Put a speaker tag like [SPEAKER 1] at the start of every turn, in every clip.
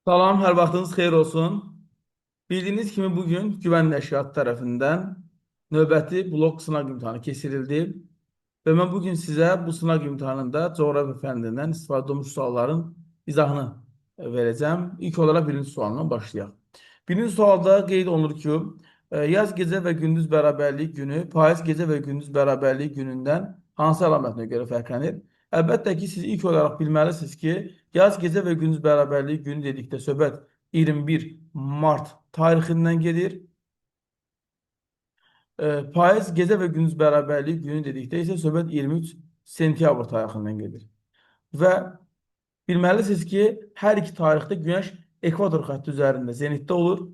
[SPEAKER 1] Salam, hər vaxtınız xeyir olsun. Bildiyiniz kimi bugün Güvən Nəşriyyat tərəfindən növbəti blok sınaq imtahanı keçirildi və mən bugün sizə bu sınaq imtahanında coğrafiya fənnindən istifadə olunmuş sualların izahını verəcəm. İlk olaraq birinci sualdan başlayaq. Birinci sualda qeyd olunur ki, yaz gecə və gündüz bərabərlik günü payız gecə və gündüz bərabərlik günündən hansı əlamətinə görə fərqlənir? Əlbəttə ki, siz ilk olaraq bilməlisiniz ki, yaz gecə və gündüz bərabərlik günü dedikdə söhbət 21 mart tarixindən gedir. Payız gecə və gündüz bərabərlik günü dedikdə isə söhbət 23 sentyabr tarixindən gedir. Və bilməlisiniz ki, hər iki tarixdə Günəş ekvator xətti üzərində zenitdə olur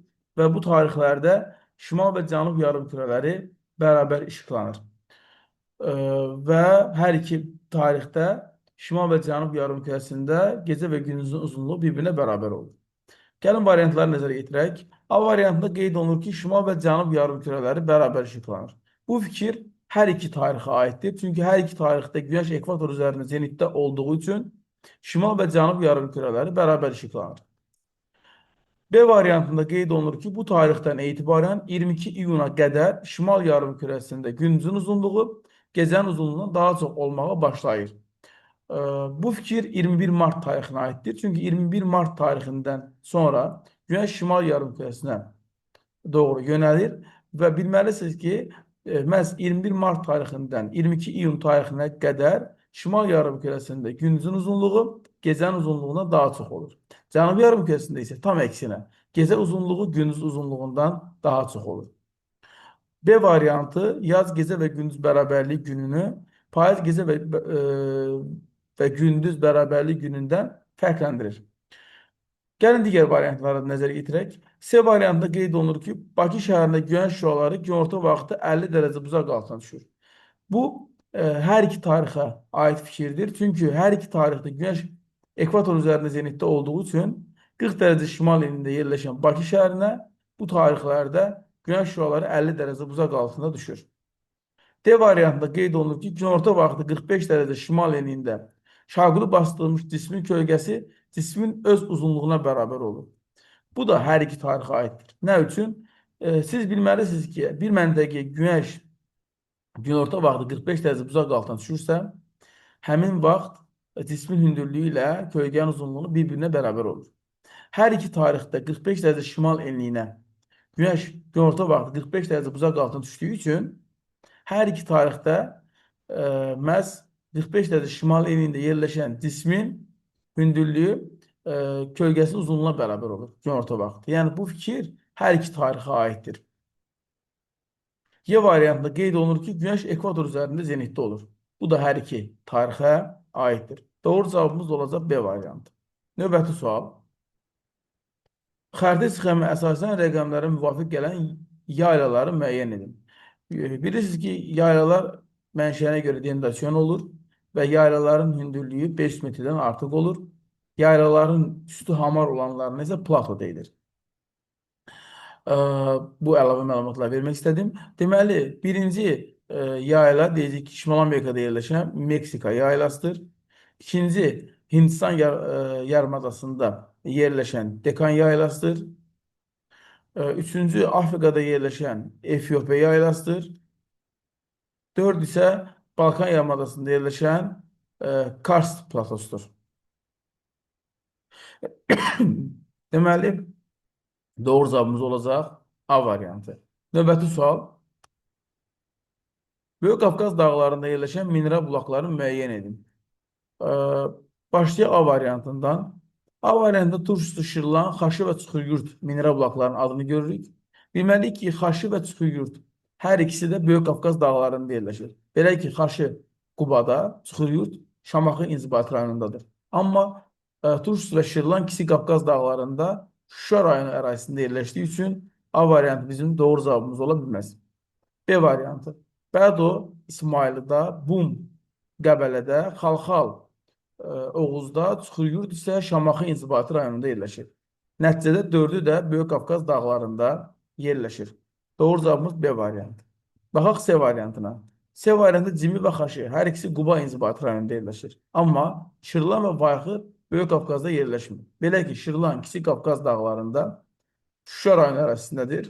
[SPEAKER 1] və bu tarixlərdə şimal və cənub yarımkürələri bərabər işıqlanır. Və hər iki tarixdə şimal və cənub yarımkürəsində gecə və gündüzün uzunluğu bir-birinə bərabər olur. Gəlin variantları nəzərə yetirək. A variantında qeyd olunur ki, şimal və cənub yarımkürələri bərabər işıqlanır. Bu fikir hər iki tarixə aiddir. Çünki hər iki tarixdə Günəş ekvator üzərində zenitdə olduğu üçün şimal və cənub yarımkürələri bərabər işıqlanır. B variantında qeyd olunur ki, bu tarixdən etibarən 22 iyuna qədər şimal yarımkürəsində gündüzün uzunluğu gecənin uzunluğundan daha çox olmağa başlayır. Bu fikir 21 Mart tarixinə aiddir. Çünki 21 Mart tarixindən sonra Günəş şimal yarımkürəsinə doğru yönəlir və bilməlisiniz ki, məhz 21 Mart tarixindən 22 iyun tarixinə qədər şimal yarımkürəsində gündüzün uzunluğu gecənin uzunluğundan daha çox olur. Cənubi yarımkürəsində isə tam əksinə, gecə uzunluğu gündüz uzunluğundan daha çox olur. B variantı yaz gecə və gündüz bərabərlik gününü payız gecə və gündüz bərabərlik günündən fərqləndirir. Gəlin digər variantları nəzərə yetirək. C variantında qeyd olunur ki, Bakı şəhərində günəş şüaları günorta vaxtı 50 dərəcə buzaq altına düşür. Bu, hər iki tarixə aid fikirdir. Çünki hər iki tarixdə günəş ekvator üzərində zenitdə olduğu üçün 40 dərəcə şimal enində yerləşən Bakı şəhərinə bu tarixlərdə günəş şüaları 50 dərəcə buzaq altında düşür. D variantında qeyd olunur ki, günorta vaxtı 45 dərəcə şimal enində şaquli bastırılmış cismin kölgəsi cismin öz uzunluğuna bərabər olur. Bu da hər iki tarixə aiddir. Nə üçün? Siz bilməlisiniz ki, bir məntəqə Günəş günorta vaxtı 45 dərəcə buzaq altına düşürsə, həmin vaxt cismin hündürlüyü ilə kölgənin uzunluğu bir-birinə bərabər olur. Hər iki tarixdə 45 dərəcə şimal enliyinə Günəş günorta vaxtı 45 dərəcə buzaq altına düşdüyü üçün hər iki tarixdə məhz 45 dərəcə şimal enliyində yerləşən cismin hündürlüyü kölgəsinin uzunluğuna bərabər olur günorta vaxtı. Yəni bu fikir hər iki tarixə aiddir. Y variantında qeyd olunur ki, Günəş ekvator üzərində zenitdə olur. Bu da hər iki tarixə aiddir. Doğru cavabımız olacaq B variantı. Növbəti sual. Xəritə sxemi əsasən rəqəmlərə müvafiq gələn yaylaları müəyyən edin. Bilirsiniz ki, yaylalar mənşəyinə görə denotasyon olur və yaylaların hündürlüyü 500 metrdən artıq olur. Yaylaların üstü hamar olanlarına isə plato deyilir. Bu əlavə məlumatlar vermək istədim. Deməli, birinci yayla deyəcək ki, Şimal Amerikada yerləşən Meksika yaylasıdır. İkinci, Hindistan yarımadasında yerləşən Dekan yaylasıdır. Üçüncü, Afrikada yerləşən Efiopiya yaylasıdır. Dörd isə Balkan yarımadasında yerləşən Karst platosudur. Deməli, doğru cavabımız olacaq A variantı. Növbəti sual. Böyük Qafqaz dağlarında yerləşən mineral bulaqlarını müəyyən edin. Başlayaq A variantından. A variantında Turşusu, Şırlan, Xaşı və Çuxuryurt mineral bulaqlarının adını görürük. Bilməliyik ki, Xaşı və Çuxuryurt hər ikisi də Böyük Qafqaz dağlarında yerləşir. Belə ki, Xaşı Qubada, Çuxuryurt Şamaxı inzibati rayonundadır. Amma Turşusu və Şırlan Kiçik Qafqaz dağlarında Şuşa rayonu ərazisində yerləşdiyi üçün A variantı bizim doğru cavabımız ola bilməz. B variantı. Bədo, İsmayılıda, Bum, Qəbələdə, Xalxal, Oğuzda, Çuxuryurt isə Şamaxı inzibati rayonunda yerləşir. Nəticədə dördü də Böyük Qafqaz dağlarında yerləşir. Doğru cavabımız B variantı. Baxaq C variantına. C variantı Cimi və Xaşı hər ikisi Quba inzibati rayonunda yerləşir. Amma Şırlan və Bayxır Böyük Qafqazda yerləşmir. Belə ki, Şirlan Kiçik Qafqaz dağlarında Şuşa rayonu ərazisindədir.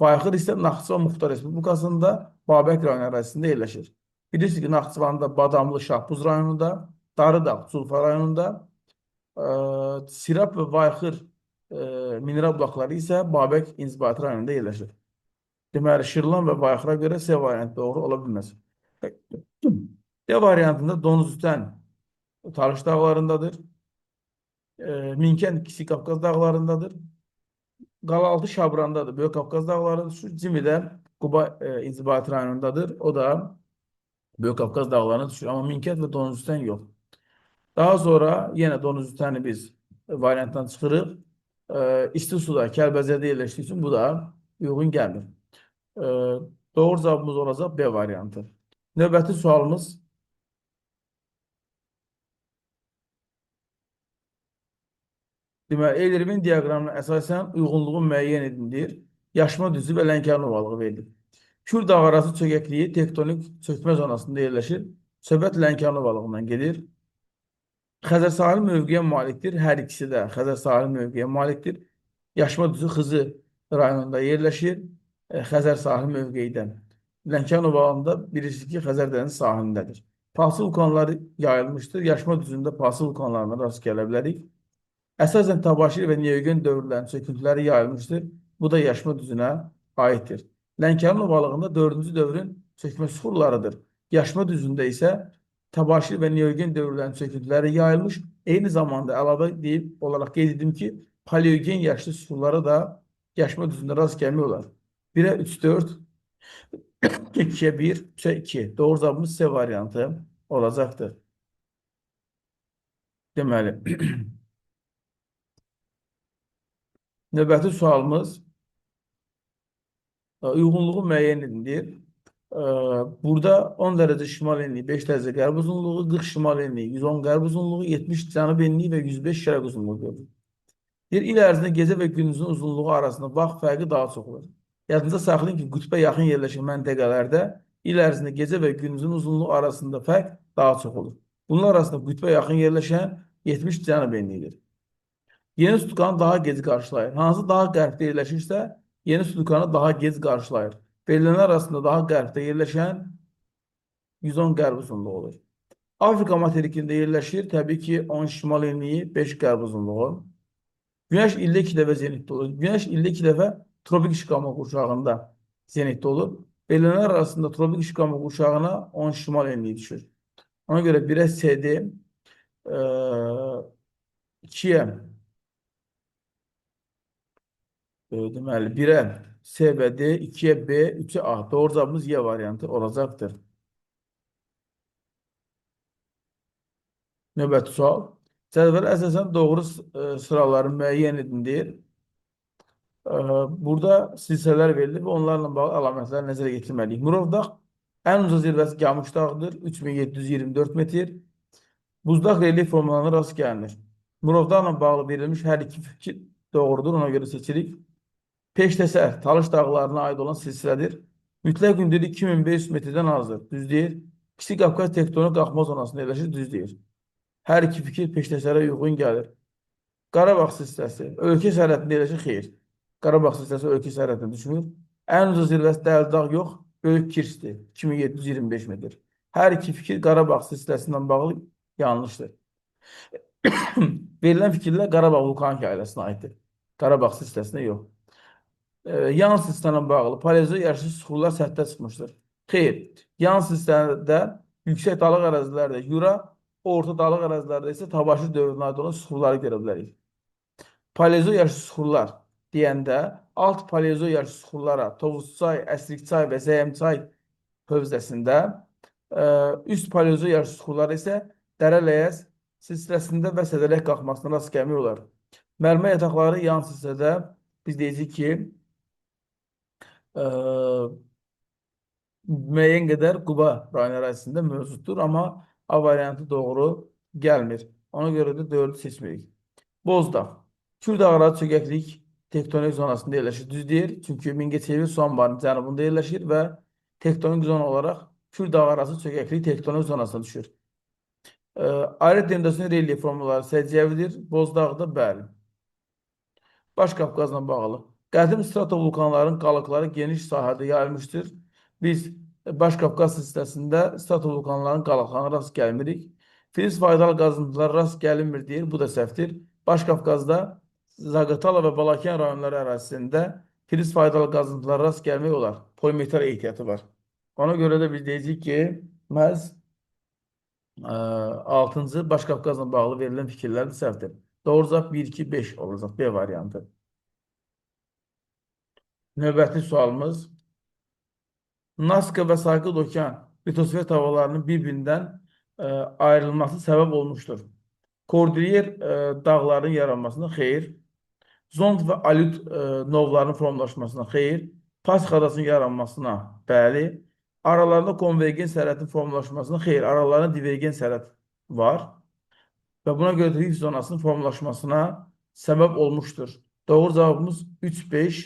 [SPEAKER 1] Bayxır isə Naxçıvan Muxtar Respublikasında Babək rayonu ərazisində yerləşir. Bilirsiniz ki, Naxçıvanda Badamlı Şahbuz rayonunda, Darıdağ Culfa rayonunda, Sirab və Bayxır mineral blokları isə Babək inzibati rayonunda yerləşir. Deməli, Şirlan və Bayxıra görə C variantı doğru ola bilməz. D variantında Donuzüstən Talış dağlarındadır. Minkənd Kiçik Qafqaz dağlarındadır. Qalaltı Şabrandadır. Böyük Qafqaz dağları düşür. Cimi də Quba inzibati rayonundadır. O da Böyük Qafqaz dağlarına düşür. Amma Minkənd və Donuzüstən yox. Daha sonra yenə Donuzüstəni biz variantdan çıxırıq. İsti suda, Kəlbəzərdə yerləşdiyi üçün bu da uyğun gəlmir. E, Doğru cavabımız olacaq B variantı. Növbəti sualımız deməli, Eylerimin diaqramına əsasən uyğunluğun müəyyən edildir. Yaşma düzü və Lənkəran ovalığı verilir. Kür dağ arası çökəkliyi tektonik çökmə zonasında yerləşir. Söhbət Lənkəran ovalığından gedir. Xəzər sahil mövqeyə malikdir. Hər ikisi də Xəzər sahil mövqeyə malikdir. Yaşma düzü Xızı rayonunda yerləşir. Xəzər sahil mövqeyidən. Lənkəran ovalığında bilirsiniz ki, Xəzər dənizi sahilindədir. Palçı vulkanları yayılmışdır. Yaşma düzündə palçı vulkanlarına rast gələ bilərik. Əsasən Tabaşir və Neogen dövrlərinin çöküntüləri yayılmışdır. Bu da yaşma düzünə aiddir. Lənkəran ovalığında 4-cü dövrün çökmə süxurlarıdır. Yaşma düzündə isə Tabaşir və Neogen dövrlərinin çöküntüləri yayılmış. Eyni zamanda əlavə deyib olaraq qeyd edim ki, Paleogen yaşlı süxurlara da yaşma düzündə rast gəlmək olar. 1-ə 3, 4, 2-yə 1, 3-ə 2. Doğru cavabımız C variantı olacaqdır. Deməli, növbəti sualımız uyğunluğu müəyyən edilir. Burada 10 dərəcə şimal enliyi, 5 dərəcə qərb uzunluğu, 40 şimal enliyi, 110 qərb uzunluğu, 70 cənub enliyi və 105 şərq uzunluğu görülür. İl ərzində gecə və gündüzün uzunluğu arasında vaxt fərqi daha çox olur. Yadınızda saxlayın ki, qütbə yaxın yerləşən məntəqələrdə il ərzində gecə və gündüzün uzunluğu arasında fərq daha çox olur. Bunlar arasında qütbə yaxın yerləşən 70 cənub enliyidir. Yeni Stukanı daha gec qarşılayır. Hansı daha qərbdə yerləşirsə, Yeni Stukanı daha gec qarşılayır. Verilənlər arasında daha qərbdə yerləşən 110 qərb uzunluğu olur. Afrika materikində yerləşir. Təbii ki, 10 şimal enliyi, 5 qərb uzunluğu. Günəş ildə 2 dəfə zenitdə olur. Günəş ildə 2 dəfə tropik işıqamlıq qurşağında zenitdə olur. Verilənlər arasında tropik işıqamlıq qurşağına 10 şimal enliyi düşür. Ona görə 1-ə CD, 2-yə deməli 1-ə C və D, 2-yə B, 3-ə A. Doğru cavabımız Y variantı olacaqdır. Növbəti sual. Cədvələ əsasən doğru sıraları müəyyən edindir. Burada silsilələr verilir və onlarla bağlı əlamətləri nəzərə yetirməliyik. Murovdağ ən uca zirvəsi Qamış dağıdır, 3724 metr. Buzdaq relief formalarına rast gəlinir. Murovdağla bağlı verilmiş hər iki fikir doğrudur, ona görə seçirik. Peştəsər, Talış dağlarına aid olan silsilədir. Mütləq hündürlük 2500 metrdən azdır, düz deyir. Kiçik Qafqaz tektonik qalxma zonasında yerləşir, düz deyir. Hər iki fikir Peştəsərə uyğun gəlir. Qarabağ silsiləsi, ölkə sərhədində yerləşir, xeyr. Qarabağ silsiləsi ölkə sərhədində düşmür. Ən uca zirvəsi Dəli dağ yox, Böyük Kirsdir, 2725 metr. Hər iki fikir Qarabağ silsiləsindən bağlı yanlışdır. Verilən fikirlər Qarabağ vulkanik ailəsinə aiddir. Qarabağ silsiləsinə yox. Yan silsilə bağlı paleozoik yaşlı süxurlar səthdə çıxmışdır. Xeyr, yan silsilədə yüksək dağlıq ərazilərdə Yura, orta dağlıq ərazilərdə isə Tabaşir dövrünə aid olan süxurları görə bilərik. Paleozoik yaşlı süxurlar deyəndə alt paleozoik yaşlı süxurlara Tovuzçay, Əsrikçay və Zəyəmçay hövzəsində, üst paleozoik yaşlı süxurları isə Dərələyəz silsiləsində və Sədələk qalxmasına rast gəlmək olar. Mərmə yataqları yan silsilədə biz deyəcək ki, müəyyən qədər Quba rayon ərazisində mövcuddur, amma A variantı doğru gəlmir. Ona görə də 4-ü seçmirik. Bozdağ. Kürdağ arası çökəklik tektonik zonasında yerləşir. Düz deyir, çünki Mingəçevir su anbarının cənubunda yerləşir və tektonik zona olaraq Kürdağ arası çökəklik tektonik zonasına düşür. Ayrı Dendos'un relyef formaları səciyyəvidir. Bozdağda bəli. Baş Qafqazla bağlı. Qədim stratovulkanların qalıqları geniş sahədə yayılmışdır. Biz Baş Qafqaz hissəsində stratovulkanların qalıqlarına rast gəlmirik. Filiz faydalı qazıntılara rast gəlinmir deyir. Bu da səhvdir. Baş Qafqazda Zaqatala və Balakən rayonları ərazisində filiz faydalı qazıntılara rast gəlmək olar. Polimetal ehtiyatı var. Ona görə də biz deyəcəyik ki, məhz 6-cı Baş Qafqazla bağlı verilən fikirlər səhvdir. Doğru cavab 1, 2, 5 olacaq. B variantı. Növbəti sualımız. Nazca və Sakit Okean litosfer havalarının bir-birindən ayrılması səbəb olmuşdur. Kordilyer dağların yaranmasına xeyr. Zond və Alyut novlarının formlaşmasına xeyr. Pasx adasının yaranmasına bəli. Aralarında konvergen sərhədin formlaşmasına xeyr. Aralarında divergen sərhəd var. Və buna görə də rift zonasının formlaşmasına səbəb olmuşdur. Doğru cavabımız 3, 5,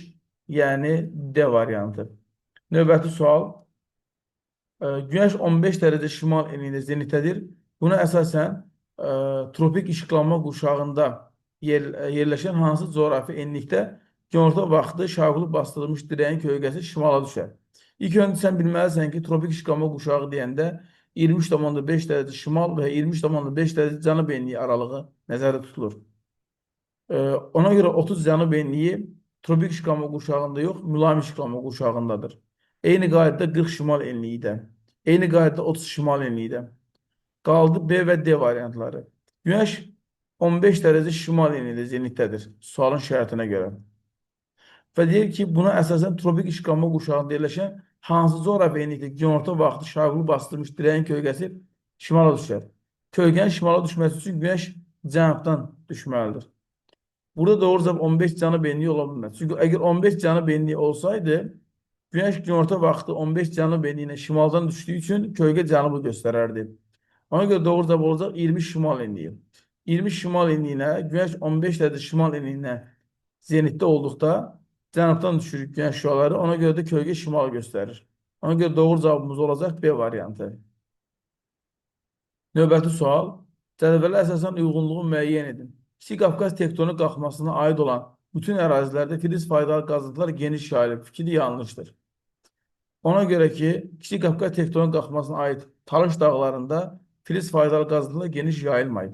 [SPEAKER 1] yəni D variantı. Növbəti sual. Günəş 15 dərəcə şimal enliyində zenitdədir. Buna əsasən tropik işıqlanma quşağında yerləşən hansı coğrafi enlikdə günorta vaxtı şaqlı bastırılmış dirəyin kölgəsi şimala düşər. İlk öncə sən bilməlisən ki, tropik işıqlanma quşağı deyəndə 23,5 dərəcə şimal və 23,5 dərəcə cənub enliyi aralığı nəzərdə tutulur. Ona görə 30 cənub enliyi tropik işıqlanma quşağında yox, mülayim işıqlanma quşağındadır. Eyni qaydada 40 şimal enliyi də. Eyni qaydada 30 şimal enliyi də. Qaldı B və D variantları. Günəş 15 dərəcə şimal enliyində zenitdədir. Sualın şərtinə görə. Və deyir ki, buna əsasən tropik işıqlanma quşağında yerləşən hansı coğrafi enlikdə günorta vaxtı şaqlı bastırmış dirəyin kölgəsi şimala düşər. Kölgənin şimala düşməsi üçün günəş cənubdan düşməlidir. Burada doğru cavab 15 cənub enliyi ola bilməz. Çünki əgər 15 cənub enliyi olsaydı, Günəş günorta vaxtı 15 cənub enliyinə şimaldan düşdüyü üçün kölgə cənubu göstərərdi. Ona görə doğru cavab olacaq 20 şimal enliyi. 20 şimal enliyinə, Günəş 15 dərəcə şimal enliyinə zenitdə olduqda cənubdan düşür günəş şüaları, ona görə də kölgə şimal göstərir. Ona görə doğru cavabımız olacaq B variantı. Növbəti sual. Cədvələ əsasən uyğunluğu müəyyən edin. Kiçik Qafqaz tektonik qalxmasına aid olan bütün ərazilərdə filiz faydalı qazıntılar geniş yayılıb. Fikri yanlışdır. Ona görə ki, Kiçik Qafqaz tektonik qalxmasına aid Talış dağlarında filiz faydalı qazıntılar geniş yayılmayıb.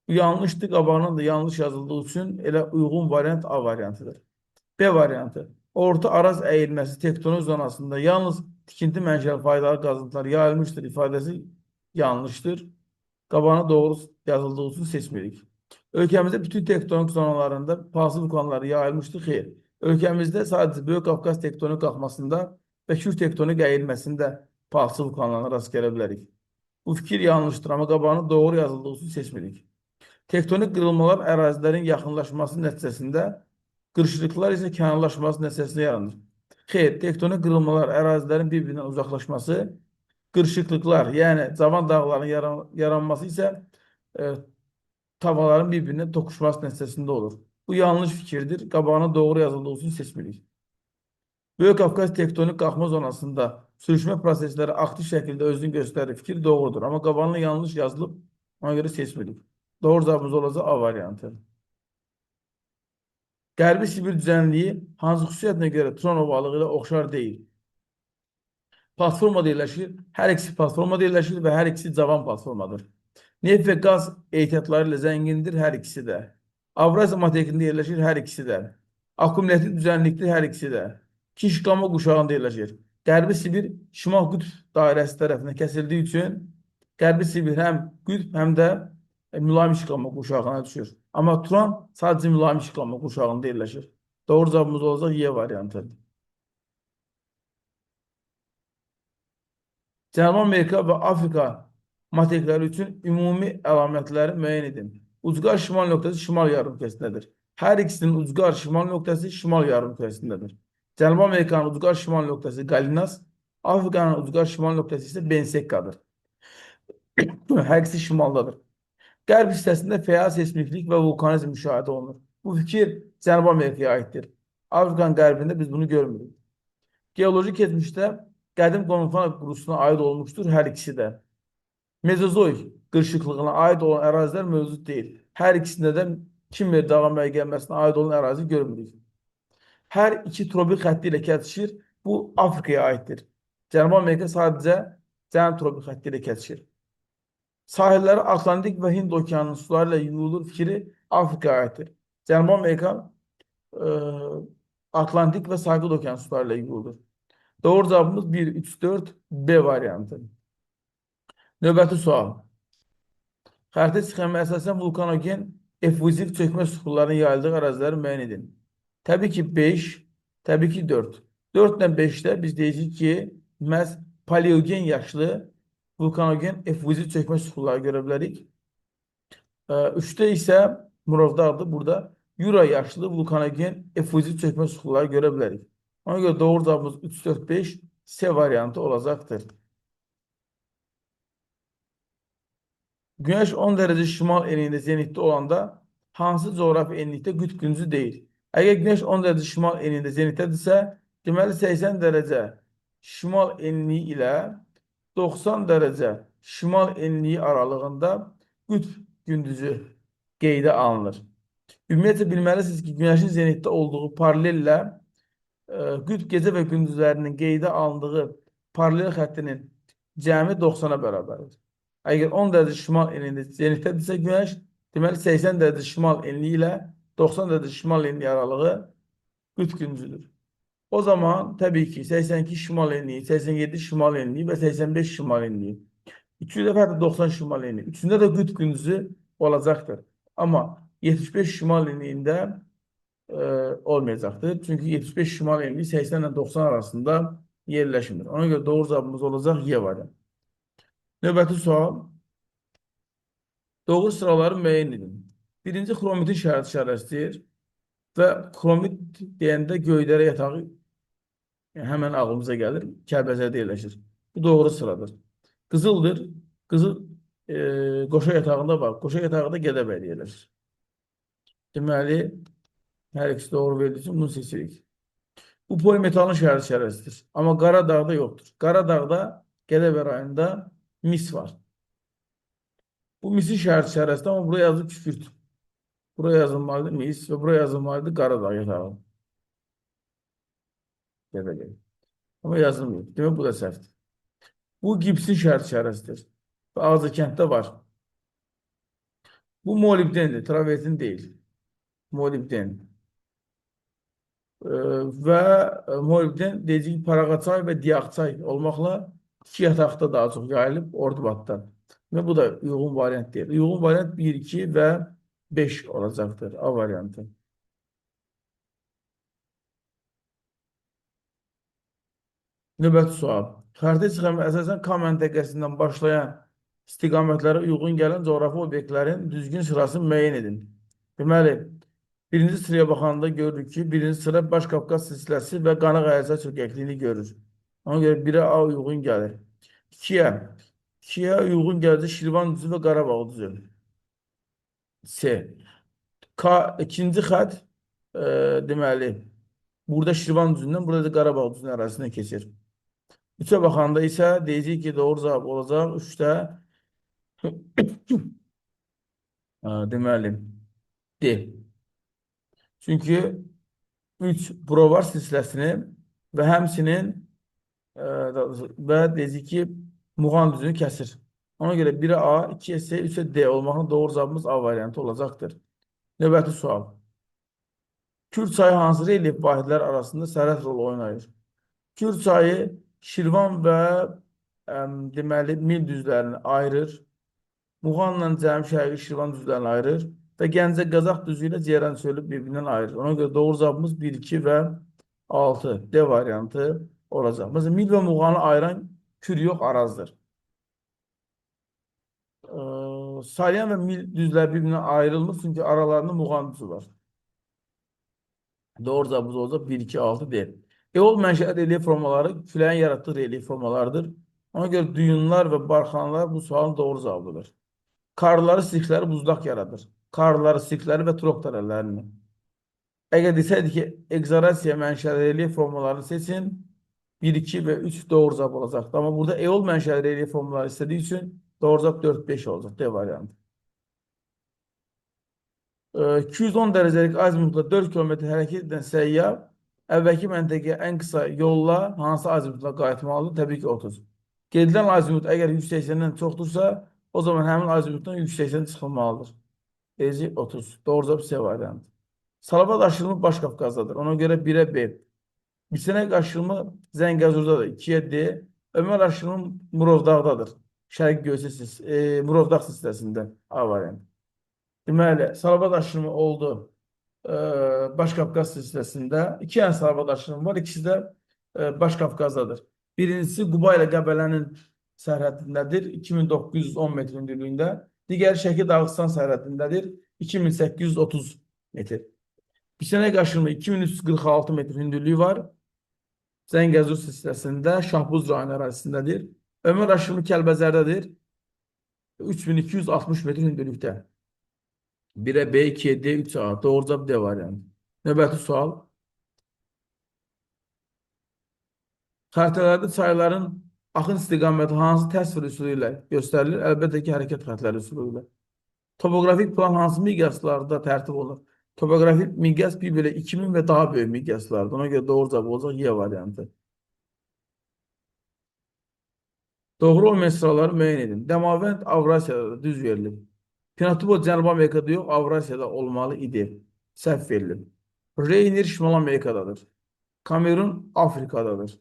[SPEAKER 1] Bu yanlışdır, qabağından da yanlış yazıldığı üçün elə uyğun variant A variantıdır. B variantı. Orta Araz əyilməsi tektonik zonasında yalnız tikinti mənşəli faydalı qazıntılar yayılmışdır ifadəsi yanlışdır. Qabağına doğru yazıldığı üçün seçmirik. Ölkəmizdə bütün tektonik zonalarında palsı vulkanları yayılmışdır, xeyr. Ölkəmizdə sadəcə Böyük Qafqaz tektonik qalxmasında və Kür tektonik əyilməsində palsı vulkanlarına rast gələ bilərik. Bu fikir yanlışdır, amma qabağına doğru yazıldığı üçün seçmirik. Tektonik qırılmalar ərazilərin yaxınlaşması nəticəsində, qırışıqlıqlar isə kənarlaşması nəticəsində yaranır. Xeyr, tektonik qırılmalar ərazilərin bir-birindən uzaqlaşması, qırışıqlıqlar, yəni cavan dağların yaranması isə tavaların bir-birinə toqquşması nəticəsində olur. Bu yanlış fikirdir. Qabağına doğru yazıldığı üçün seçmirik. Böyük Qafqaz tektonik qalxma zonasında sürüşmə prosesləri aktiv şəkildə özünü göstərir. Fikir doğrudur. Amma qabağına yanlış yazılıb, ona görə seçmirik. Doğru cavabımız olacaq A variantı. Qərbi Sibir düzənliyi hansı xüsusiyyətinə görə Tron ovalığı ilə oxşar deyil? Platformada yerləşir. Hər ikisi platformada yerləşir və hər ikisi cavan platformadır. Neft və qaz ehtiyatları ilə zəngindir hər ikisi də. Avraziya materikində yerləşir hər ikisi də. Akkumulyativ düzənlikdir hər ikisi də. Kişiqlama quşağında yerləşir. Qərbi Sibir Şimal Qütb dairəsi tərəfindən kəsildiyi üçün Qərbi Sibir həm qütb, həm də mülayim işıqlama quşağına düşür. Amma Turan sadəcə mülayim işıqlama quşağında yerləşir. Doğru cavabımız olacaq Y variantı. Cənubi Amerika və Afrika materikləri üçün ümumi əlamətləri müəyyən edin. Ucqar şimal nöqtəsi şimal yarımkürəsindədir. Hər ikisinin ucqar şimal nöqtəsi şimal yarımkürəsindədir. Cənubi Amerikanın ucqar şimal nöqtəsi Qalinas, Afrikanın ucqar şimal nöqtəsi isə Bensekkadır. Hər ikisi şimaldadır. Qərb hissəsində fəal seismiklik və vulkanizm müşahidə olunur. Bu fikir Cənubi Amerikaya aiddir. Afrikanın qərbində biz bunu görmürük. Geoloji keçmişdə qədim Qonufana qurusuna aid olmuşdur hər ikisi də. Mezozoik qırışıqlığına aid olan ərazilər mövcud deyil. Hər ikisində də Kimmer dağı müəyyənləməsinə aid olan ərazi görmürük. Hər iki tropik xətti ilə kəsişir. Bu Afrikaya aiddir. Cənubi Amerika sadəcə Cənub tropik xətti ilə kəsişir. Sahilləri Atlantik və Hind okeanının suları ilə yuyulur fikri Afrikaya aiddir. Cənubi Amerika Atlantik və Sakit okean suları ilə yuyulur. Doğru cavabımız 1, 3, 4 B variantı. Növbəti sual. Xəritə sxeminə əsasən vulkanogen efuzif çökmə suxurlarının yayıldığı əraziləri müəyyən edin. Təbii ki 5, təbii ki 4. 4 ilə 5-də biz deyirik ki, məhz paleogen yaşlı vulkanogen efuzif çökmə suxurları görə bilərik. 3-də isə Murovdağdır. Burada Yura yaşlı vulkanogen efuzif çökmə suxurları görə bilərik. Ona görə doğru cavabımız 3, 4, 5 C variantı olacaqdır. Güneş 10 dərəcə şimal enliyində zenitdə olanda hansı coğrafi enlikdə qütb gündüzü deyil? Əgər Güneş 10 dərəcə şimal enliyində zenitdədirsə, deməli 80 dərəcə şimal enliyi ilə 90 dərəcə şimal enliyi aralığında qütb gündüzü qeydə alınır. Ümumiyyətlə bilməlisiniz ki, Günəşin zenitdə olduğu paralellə qütb gecə və gündüzlərinin qeydə alındığı paralel xəttinin cəmi 90-a bərabərdir. Əgər 10 dərəcə şimal enliyində zenitdədirsə Günəş, deməli 80 dərəcə şimal enliyi ilə 90 dərəcə şimal enliyi aralığı qütb gündüzüdür. O zaman təbii ki 82 şimal enliyi, 87 şimal enliyi və 85 şimal enliyi. 2 dəfə də 90 şimal enliyi. Üçündə də qütb gündüzü olacaqdır. Amma 75 şimal enliyində olmayacaqdır. Çünki 75 şimal enliyi 80 ilə 90 arasında yerləşmir. Ona görə doğru cavabımız olacaq Y variantı. Növbəti sual. Doğru sıraları müəyyən edin. Birinci xromitin şərti işarəsidir və xromit deyəndə Göydərə yatağı həmən ağlımıza gəlir. Kəlbəcərdə yerləşir. Bu doğru sıradır. Qızıldır. Qızıl qoşa yatağında var. Qoşa yatağı da Gədəbəydə yerləşir. Deməli, hər ikisi doğru verildiyi üçün bunu seçirik. Bu polimetalın şərti işarəsidir. Amma Qaradağda yoxdur. Qaradağda Gədəbəy rayonunda mis var. Bu misin şərti işarəsidir, amma buraya yazılıb kükürt. Buraya yazılmalıdır mis və buraya yazılmalıdır Qaradağ yatağı. Gədəbəy. Amma yazılmıyor. Demək bu da səhvdir. Bu gipsin şərti işarəsidir. Və Ağzı kənddə var. Bu molibdendir, travertin deyil. Molibden. Və molibden deyəcək Paraqaçay və Diyaqçay olmaqla iki yataqda daha çox yayılıb Ordubadda. Və bu da uyğun variant deyil. Uyğun variant 1, 2 və 5 olacaqdır. A variantı. Növbəti sual. Xəritə sxemi əsasən K məntəqəsindən başlayan istiqamətlərə uyğun gələn coğrafi obyektlərin düzgün sırasını müəyyən edin. Deməli, birinci sıraya baxanda görürük ki, birinci sıra Baş Qafqaz silsiləsi və Qanıq Əyazə çökəkliyini görür. Ona görə 1-ə A uyğun gəlir. 2-yə uyğun gələcək Şirvan düzü və Qarabağ düzü. C. İkinci xətt deməli, burada Şirvan düzündən, burada da Qarabağ düzünün ərazisindən keçir. 3-ə baxanda isə deyəcək ki, doğru cavab olacaq 3-də deməli D. Çünki 3 Brovar silsiləsini və həmsinin və deyəcək ki, Muğan düzünü kəsir. Ona görə 1-ə A, 2-yə C, 3-ə D olmaqla doğru cavabımız A variantı olacaqdır. Növbəti sual. Kür çayı hansı relyef vahidlər arasında sərhəd rolu oynayır? Kür çayı Şirvan və deməli Mil düzlərini ayırır. Muğanla Cəmi Şərqi Şirvan düzlərini ayırır və Gəncə Qazax düzü ilə Ceyran çölü bir-birindən ayırır. Ona görə doğru cavabımız 1, 2 və 6 D variantı olacaq. Məsələn, Mil və Muğanı ayıran kür yox, arazdır. Salyan və Mil düzləri bir-birindən ayrılmır, çünki aralarında Muğan düzü var. Doğru cavabımız olacaq 1, 2, 6 D. Eol mənşəli relyef formaları küləyin yaratdığı relyef formalarıdır. Ona görə düyünlər və barxanlar bu sualın doğru cavabıdır. Karları, sirkləri buzlaq yaradır. Karları, sirkləri və turok tərəflərini. Əgər desəydik ki, egzorasiya mənşəli relyef formalarını seçin, 1, 2 və 3 doğru cavab olacaqdır. Amma burada eol mənşəli relyef formaları istədiyi üçün Doğru cavab 4-5 olacaq. D variantı. 210 derecelik azimutla 4 kilometre hərəkət edən səyyah əvvəlki məntəqəyə ən qısa yolla hansı azimutla qayıtmalıdır? Təbii ki, 30. Gedilən azimut əgər 180-dən çoxdursa, o zaman həmin azimutdan 180 çıxılmalıdır. Deyəcək 30. Doğru cavab C variantı. Salavat aşırımı Baş Qafqazdadır. Ona görə 1-ə B. Biçənək aşırımı Zəngəzurdadır. 2-yə D. Ömər aşırımı Murovdağdadır. Şərqi Göyçə Murovdağ silsiləsində A variantı. Deməli, Salavat aşırımı oldu Baş Qafqaz silsiləsində. İki dənə Salavat aşırımı var. İkisi də Baş Qafqazdadır. Birincisi Quba ilə Qəbələnin sərhədindədir. 2910 metr hündürlüyündə. Digəri Şəki Dağıstan sərhədindədir. 2830 metr. Biçənək aşırımı 2346 metr hündürlüyü var. Zəngəzur silsiləsində Şahbuz rayonu ərazisindədir. Ömər aşırımı Kəlbəzərdədir. 3260 metr hündürlükdə. 1'ə B, 2'ə D, 3'ə A. Doğru cavab D variantı. Növbəti sual. Xəritələrdə çayların axın istiqaməti hansı təsvir üsulu ilə göstərilir? Əlbəttə ki, hərəkət xəttləri üsulu ilə. Topografik plan hansı miqyaslarda tərtib olunur? Topografik miqyas 1/2000 və daha böyük miqyaslardır. Ona görə doğru cavab olacaq Y variantı. Doğru olmayan sıraları müəyyən edin. Dəmavənd Avrasiyada düz verilib. Pinatubo Cənubi Amerikada yox, Avrasiyada olmalı idi. Səhv verilib. Reynir Şimal Amerikadadır. Kamerun Afrikadadır.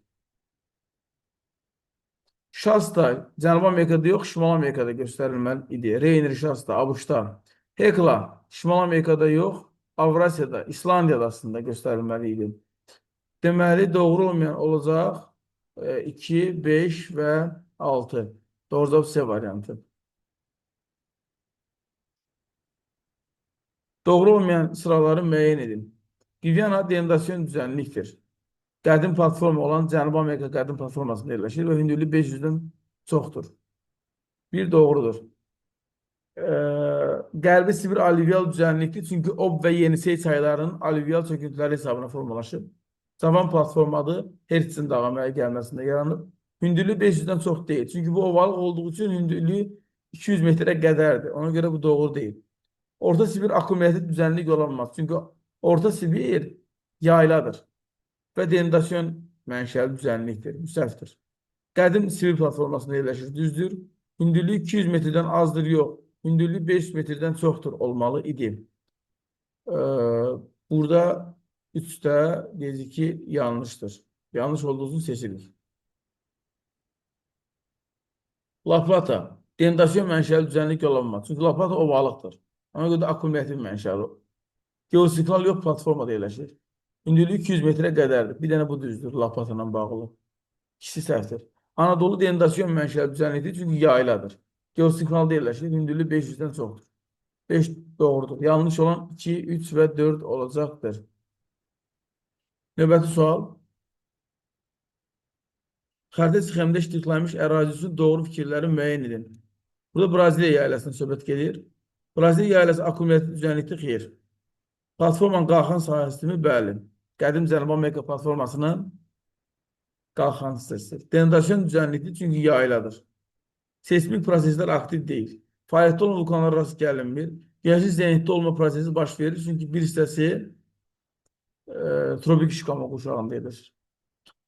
[SPEAKER 1] Şasta Cənubi Amerikada yox, Şimal Amerikada göstərilməli idi. Reynir Şasta ABŞ-da. Hekla Şimal Amerikada yox, Avrasiyada, İslandiyada aslında göstərilməli idi. Deməli, doğru olmayan olacaq 2, 5 və 6. Doğru cavab C variantı. Doğru olmayan sıraları müəyyən edin. Viviana denudasyon düzənlikdir. Qədim platforma olan Cənubi Amerika qədim platformasında yerləşir və hündürlüyü 500-dən çoxdur. Bir doğrudur. Qərbi Sibir alüvyal düzənlikdir. Çünki Ob və Yenisey çaylarının alüvyal çöküntüləri hesabına formalaşıb. Cavan platformadır. Hertzin dağı əmələ gəlməsində yaranıb. Hündürlüyü 500-dən çox deyil. Çünki bu ovalıq olduğu üçün hündürlüyü 200 metrə qədərdir. Ona görə bu doğru deyil. Orta Sibir akkumulyativ düzənlik olamaz. Çünki Orta Sibir yayladır və denudasyon mənşəli düzənlikdir. Müsəfdir. Qədim Sibir platformasında yerləşir. Düzdür. Hündürlüyü 200 metrdən azdır, yox. Hündürlüyü 500 metrdən çoxdur olmalı idi. Burada 3-də dedik ki, yanlışdır. Yanlış olduğunu seçilir. La Plata. Denudasyon mənşəli düzənlik olamaz. Çünki La Plata ovalıqdır. Ona görə də akkumulyativ mənşəli. Geosikal yox, platformada yerləşir. Hündürlüyü 200 metrə qədərdir. Bir dənə bu düzdür, La Plata ilə bağlı. İkisi səhvdir. Anadolu denudasyon mənşəli düzənlikdir, çünki yayladır. Geosikalda yerləşir, hündürlüyü 500-dən çoxdur. 5 doğrudur. Yanlış olan 2, 3 və 4 olacaqdır. Növbəti sual. Xəritə sxemdə iştiqlənmiş ərazi üçün doğru fikirləri müəyyən edin. Burada Braziliya yaylasına söhbət gedir. Braziliya yayləsi akkumulyativ düzənlikdir, xeyr. Platformanın qalxan sahəsini bəli. Qədim Cənubi Amerika platformasının qalxan hissəsidir. Denudasyon düzənlikdir, çünki yayladır. Seismik proseslər aktiv deyil. Fəaliyyətdə olan vulkanlar rast gəlinmir. Günəşin zenitdə olma prosesi baş verir, çünki bir hissəsi tropik şikamo quşağında yerləşir.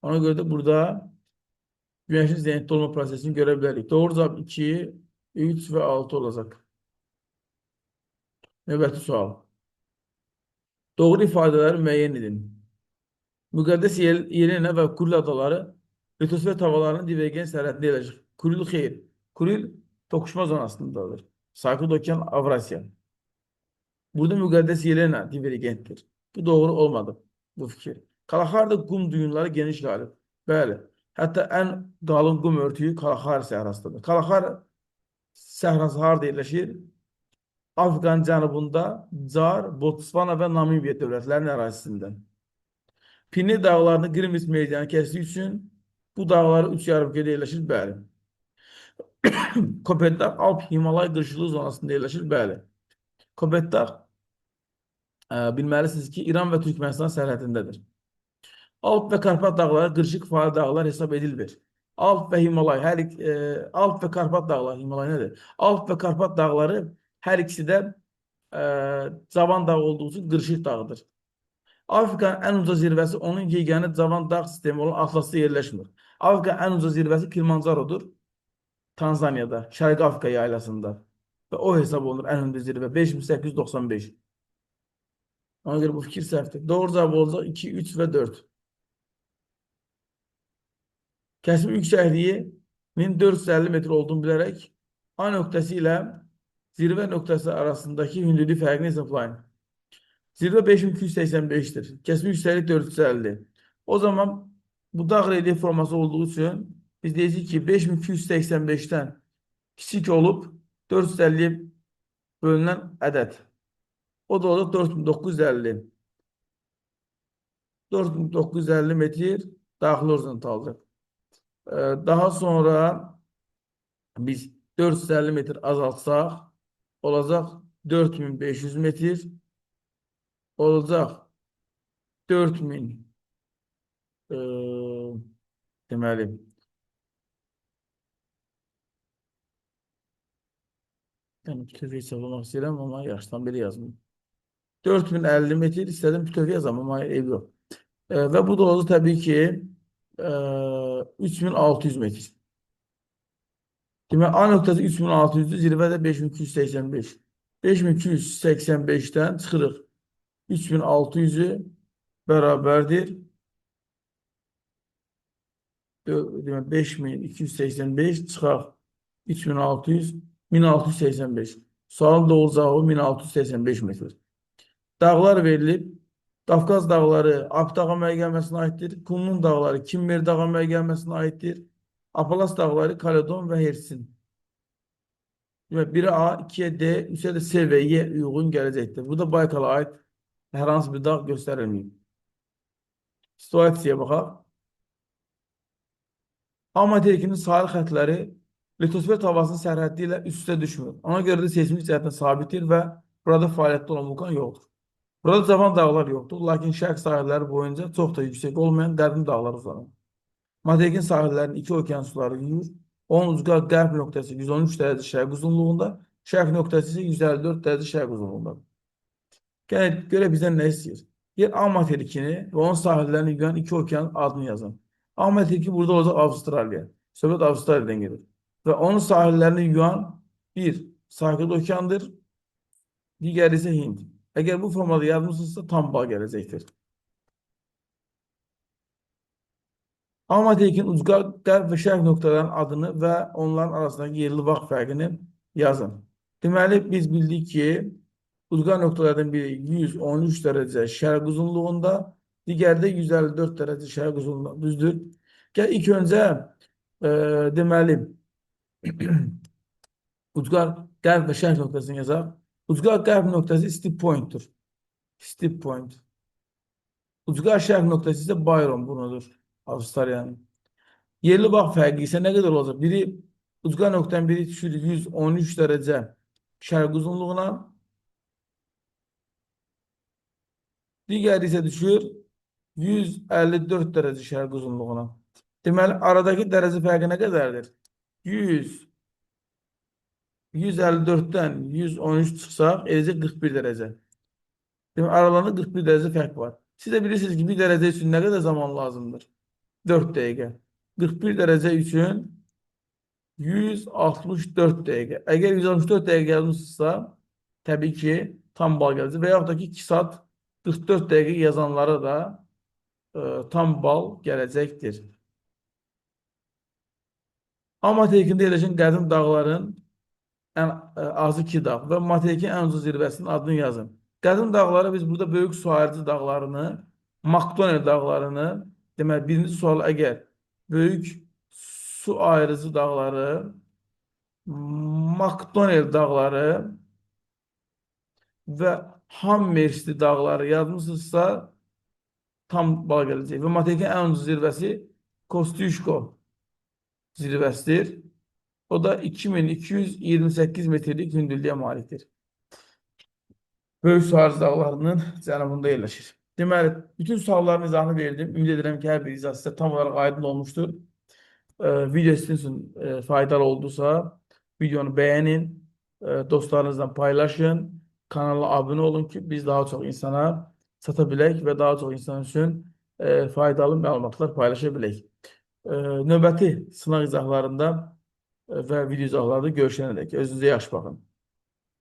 [SPEAKER 1] Ona görə də burada günəşin zenitdə olma prosesini görə bilərik. Doğru cavab 2, 3 və 6 olacaq. Növbəti sual. Doğru ifadələri müəyyən edin. Müqəddəs Yelena və Kuril adaları litosfer havalarının divergen sərhədində yerləşir. Kuril xeyr. Kuril toqquşma zonasındadır. Sakit Okean Avrasya. Burada müqəddəs Yelena divergentdir. Bu doğru olmadı bu fikir. Kalahari qum düyünləri geniş yayılır. Bəli. Hətta ən qalın qum örtüyü Kalahari səhrasıdır. Kalahari səhrası harada yerləşir? Afrikanın cənubunda Car, Botswana və Namibiya dövlətlərinin ərazisində. Pinni dağlarını Qrimis meridianı kəsdiyi üçün bu dağları 3 yarımkürədə yerləşir, bəli. Kopetdağ Alp Himalay qırışıqlı zonasında yerləşir, bəli. Kopetdağ bilməlisiniz ki, İran və Türkmənistan sərhədindədir. Alp və Karpat dağları qırışıq fəal dağlar hesab edilmir. Alp ve Himalay, Alp ve Karpat dağları, Himalay nedir? Alp ve Karpat dağları her ikisi de Cavan Dağ olduğu için Qırşıq dağıdır. Afrikanın en uca zirvəsi onun yeganə Cavan Dağ sistemi olan Atlasda yerləşmir. Afrikanın en uca zirvəsi Kilimancarodur. Tanzanya'da, Şərqi Afrika yaylasında. Və o hesab olunur en hündür zirvə 5895. Ona göre bu fikir səhvdir. Doğru cevap olacaq 2, 3 ve 4. Kəsmin yüksəkliğinin 450 metr olduğunu bilərək A nöqtəsi ilə zirvə nöqtəsi arasındakı hündürlük fərqini hesablayın. Zirvə 5285'tir. Kəsmin yüksəklik 450. O zaman bu dağ relyef forması olduğu için biz deyəcəyik ki 5285'ten kiçik olup 450'ye bölünen ədəd. O da olacaq 4950. 4950 metr daxili horizontaldır. Daha sonra biz 450 metr azaltsaq olacaq 4500 metr, olacaq 4000 e, deməli yəni bütöv hesablamaq istəyirəm, amma yaşdan beri yazmıyorum. 4050 metr istedim bütöv yazam, amma ev yox. Ve bu da oldu tabii ki 3600 metr. Demek A nöqtəsi 3600'dür, zirvədə 5285. 5285'ten çıxırıq. 3600'ü bərabərdir. Demək 5285 çıxaq 3600, 1685. Sualın doğru cevabı 1685 metr. Dağlar verilib. Qafqaz dağları Alp dağı məqaməsinə aiddir. Kunlun dağları Kimmer dağı məqaməsinə aiddir. Apalas dağları Kaledon və Hersin. Demək, 1'e A, 2'ye D, 3'e de C ve Y uyğun gələcəkdir. Burada Baykal'a ait hər hansı bir dağ göstərilməyib. Situasiyaya baxaq. A materikinin sahil xətləri litosfer havasının sərhəddi ilə üst-üstə düşmür. Ona görə də seismik cəhətdən sabitdir və burada fəaliyyətdə olan vulkan yoxdur. Burada cavan dağlar yoxdur, lakin şərq sahilləri boyunca çox da yüksək olmayan qədim dağlar uzanır. Materikin sahillərinin iki okean suları yuyur. Onun ucqar qərb nöqtəsi 113 dərəcə şərq uzunluğunda, şərq nöqtəsi isə 154 dərəcə şərq uzunluğundadır. Gələk görə bizdən nə istəyir? Yer A materikini və onun sahillərini yuyan iki okeanın adını yazın. A materiki burada olacaq Avustraliya. Söhbət Avustraliyadan gelir. Və onun sahillərini yuyan bir Sakit okeandır, digəri isə Hind. Əgər bu formada yazmışsınızsa tam bal gələcəkdir. A materikin ucqar qərb və şərq nöqtələrin adını və onların arasındakı yerli vaxt fərqini yazın. Deməli, biz bildik ki, ucqar nöqtələrdən biri 113 dərəcə şərq uzunluğunda, digəri də 154 dərəcə şərq uzunluğunda. Düzdür? Gəl ilk öncə deməli ucqar qərb və şərq nöqtəsini yazaq. Ucqar qərb nöqtəsi Steep Point-dur. Steep Point. Ucqar şərq nöqtəsi isə Byron burnudur. Avustralya'nın. Yerli vaxt fərqi isə nə qədər olacaq? Biri ucqar nöqtənin biri düşür 113 dərəcə şərq uzunluğuna. Digəri isə düşür 154 dərəcə şərq uzunluğuna. Deməli, aradakı dərəcə fərqi nə qədərdir? 154'ten 113 çıxsaq, eləcək 41 dərəcə. Deməli, aralarında 41 dərəcə fərq var. Siz də bilirsiniz ki, 1 dərəcə üçün nə qədər zaman lazımdır? 4 dəqiqə. 41 dərəcə üçün 164 dəqiqə. Əgər 164 dəqiqə yazmışsınızsa, təbii ki, tam bal gələcək. Və yaxud da ki, 2 saat 44 dəqiqə yazanlara da tam bal gələcəkdir. A materikində yerləşən qədim dağların azı 2 dağ və materikin ən uca zirvəsinin adını yazın. Qədim dağları biz burada böyük su ayırıcı dağlarını, Makdonel dağlarını, deməli, birinci sual əgər böyük su ayırıcı dağları, Makdonel dağları və Hammersli dağları yazmışsınızsa tam bal gələcək. Və materikin ən uca zirvəsi Kosciuszko zirvəsidir. O da 2228 metrlik hündürlüğe malikdir. Böyük su ayırıcı dağlarının cənubunda yerləşir. Deməli, bütün sualların izahını verdim. Ümid edirəm ki, hər bir izah sizə tam olaraq aydın olmuşdur. Video sizin için faydalı olduysa videonu beğenin, dostlarınızla paylaşın, kanala abone olun ki biz daha çok insana satabilək ve daha çok insan için faydalı məlumatlar paylaşabilək. Növbəti sınaq izahlarında və video izahlarında görüşənədək özünüzə yaxşı baxın.